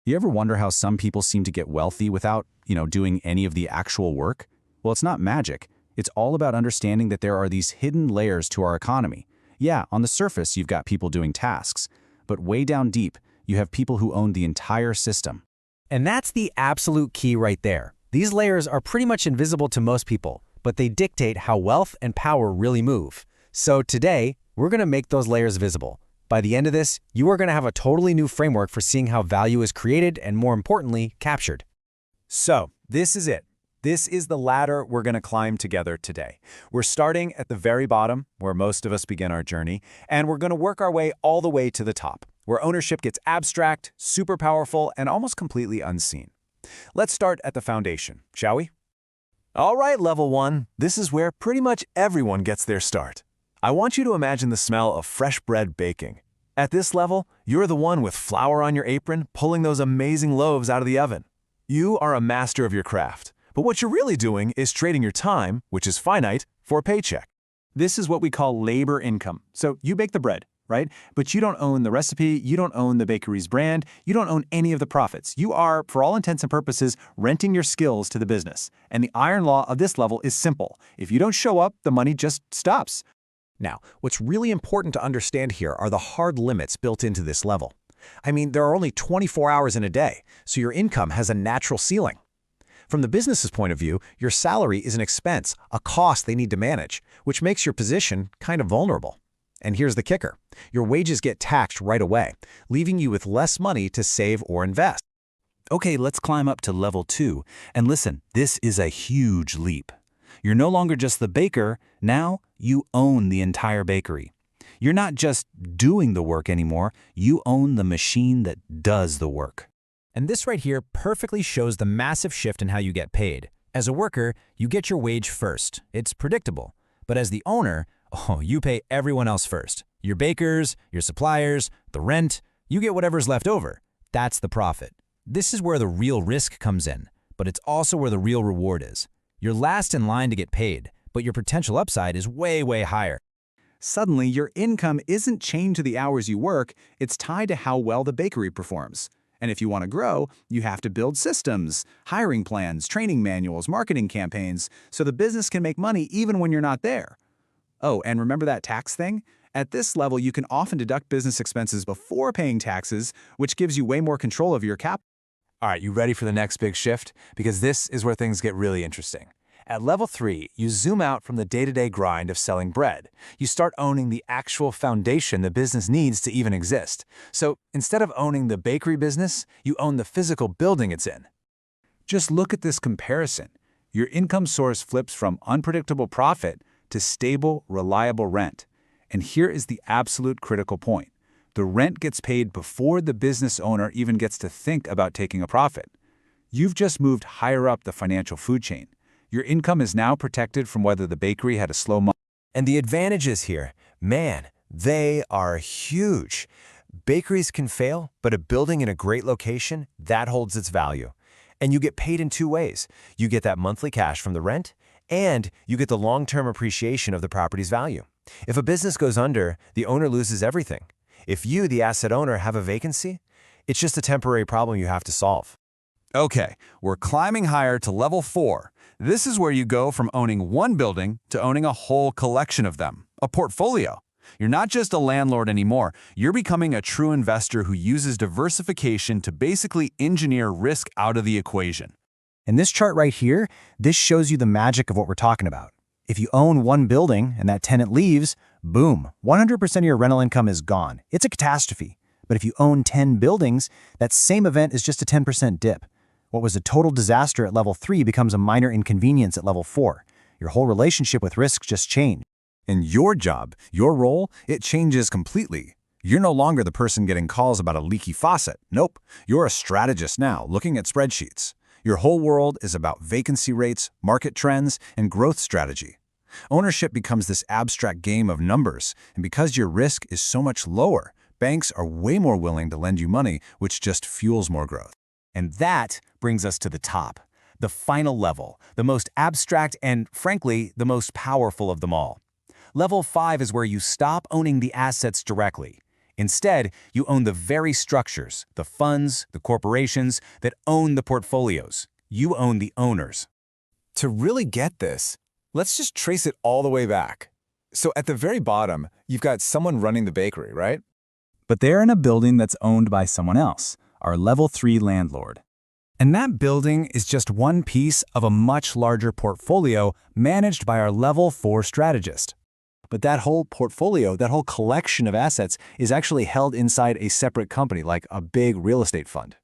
You ever wonder how some people seem to get wealthy without, doing any of the actual work? Well, it's not magic. It's all about understanding that there are these hidden layers to our economy. Yeah, on the surface, you've got people doing tasks, but way down deep, you have people who own the entire system. And that's the absolute key right there. These layers are pretty much invisible to most people, but they dictate how wealth and power really move. So today, we're going to make those layers visible. By the end of this, you are going to have a totally new framework for seeing how value is created and, more importantly, captured. So, this is it. This is the ladder we're going to climb together today. We're starting at the very bottom, where most of us begin our journey, and we're going to work our way all the way to the top, where ownership gets abstract, super powerful, and almost completely unseen. Let's start at the foundation, shall we? All right, level 1. This is where pretty much everyone gets their start. I want you to imagine the smell of fresh bread baking. At this level, you're the one with flour on your apron pulling those amazing loaves out of the oven. You are a master of your craft, but what you're really doing is trading your time, which is finite, for a paycheck. This is what we call labor income. So you bake the bread, right? But you don't own the recipe, you don't own the bakery's brand, you don't own any of the profits. You are, for all intents and purposes, renting your skills to the business. And the iron law of this level is simple. If you don't show up, the money just stops. Now, what's really important to understand here are the hard limits built into this level. I mean, there are only 24 hours in a day, so your income has a natural ceiling. From the business's point of view, your salary is an expense, a cost they need to manage, which makes your position kind of vulnerable. And here's the kicker. Your wages get taxed right away, leaving you with less money to save or invest. Okay, let's climb up to level 2. And listen, this is a huge leap. You're no longer just the baker, now you own the entire bakery. You're not just doing the work anymore, you own the machine that does the work. And this right here perfectly shows the massive shift in how you get paid. As a worker, you get your wage first. It's predictable. But as the owner, you pay everyone else first. Your bakers, your suppliers, the rent, you get whatever's left over. That's the profit. This is where the real risk comes in, but it's also where the real reward is. You're last in line to get paid, but your potential upside is way, way higher. Suddenly, your income isn't chained to the hours you work, it's tied to how well the bakery performs. And if you want to grow, you have to build systems, hiring plans, training manuals, marketing campaigns, so the business can make money even when you're not there. Oh, and remember that tax thing? At this level, you can often deduct business expenses before paying taxes, which gives you way more control of your capital. All right, you ready for the next big shift? Because this is where things get really interesting. At level 3, you zoom out from the day-to-day grind of selling bread. You start owning the actual foundation the business needs to even exist. So instead of owning the bakery business, you own the physical building it's in. Just look at this comparison. Your income source flips from unpredictable profit to stable, reliable rent. And here is the absolute critical point. The rent gets paid before the business owner even gets to think about taking a profit. You've just moved higher up the financial food chain. Your income is now protected from whether the bakery had a slow month. And the advantages here, man, they are huge. Bakeries can fail, but a building in a great location, that holds its value. And you get paid in 2 ways. You get that monthly cash from the rent, and you get the long-term appreciation of the property's value. If a business goes under, the owner loses everything. If you, the asset owner, have a vacancy, it's just a temporary problem you have to solve. Okay, we're climbing higher to level 4. This is where you go from owning one building to owning a whole collection of them, a portfolio. You're not just a landlord anymore, you're becoming a true investor who uses diversification to basically engineer risk out of the equation. In this chart right here, this shows you the magic of what we're talking about. If you own one building and that tenant leaves, boom, 100% of your rental income is gone. It's a catastrophe. But if you own 10 buildings, that same event is just a 10% dip. What was a total disaster at level 3 becomes a minor inconvenience at level 4. Your whole relationship with risk just changed. And your job, your role, it changes completely. You're no longer the person getting calls about a leaky faucet. Nope, you're a strategist now, looking at spreadsheets. Your whole world is about vacancy rates, market trends, and growth strategy. Ownership becomes this abstract game of numbers, and because your risk is so much lower, banks are way more willing to lend you money, which just fuels more growth. And that brings us to the top, the final level, the most abstract and, frankly, the most powerful of them all. Level 5 is where you stop owning the assets directly. Instead, you own the very structures, the funds, the corporations that own the portfolios. You own the owners. To really get this, let's just trace it all the way back. So at the very bottom, you've got someone running the bakery, right? But they're in a building that's owned by someone else, our level 3 landlord. And that building is just one piece of a much larger portfolio managed by our level 4 strategist. But that whole portfolio, that whole collection of assets is actually held inside a separate company, like a big real estate fund.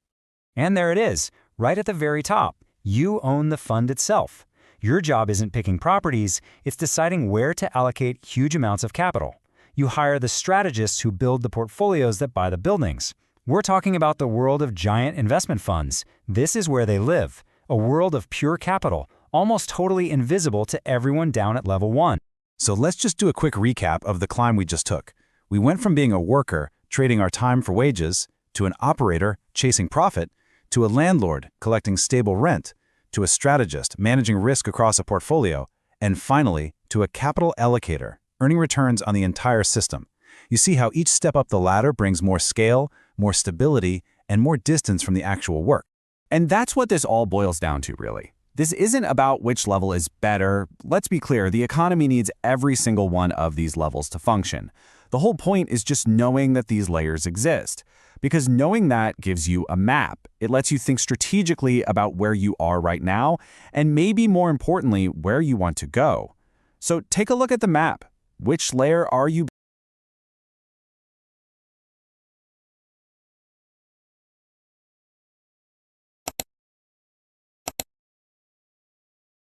And there it is, right at the very top. You own the fund itself. Your job isn't picking properties, it's deciding where to allocate huge amounts of capital. You hire the strategists who build the portfolios that buy the buildings. We're talking about the world of giant investment funds. This is where they live, a world of pure capital, almost totally invisible to everyone down at level 1. So let's just do a quick recap of the climb we just took. We went from being a worker, trading our time for wages, to an operator, chasing profit, to a landlord, collecting stable rent, to a strategist, managing risk across a portfolio, and finally, to a capital allocator, earning returns on the entire system. You see how each step up the ladder brings more scale, more stability, and more distance from the actual work. And that's what this all boils down to, really. This isn't about which level is better. Let's be clear, the economy needs every single one of these levels to function. The whole point is just knowing that these layers exist. Because knowing that gives you a map. It lets you think strategically about where you are right now, and maybe more importantly, where you want to go. So take a look at the map. Which layer are you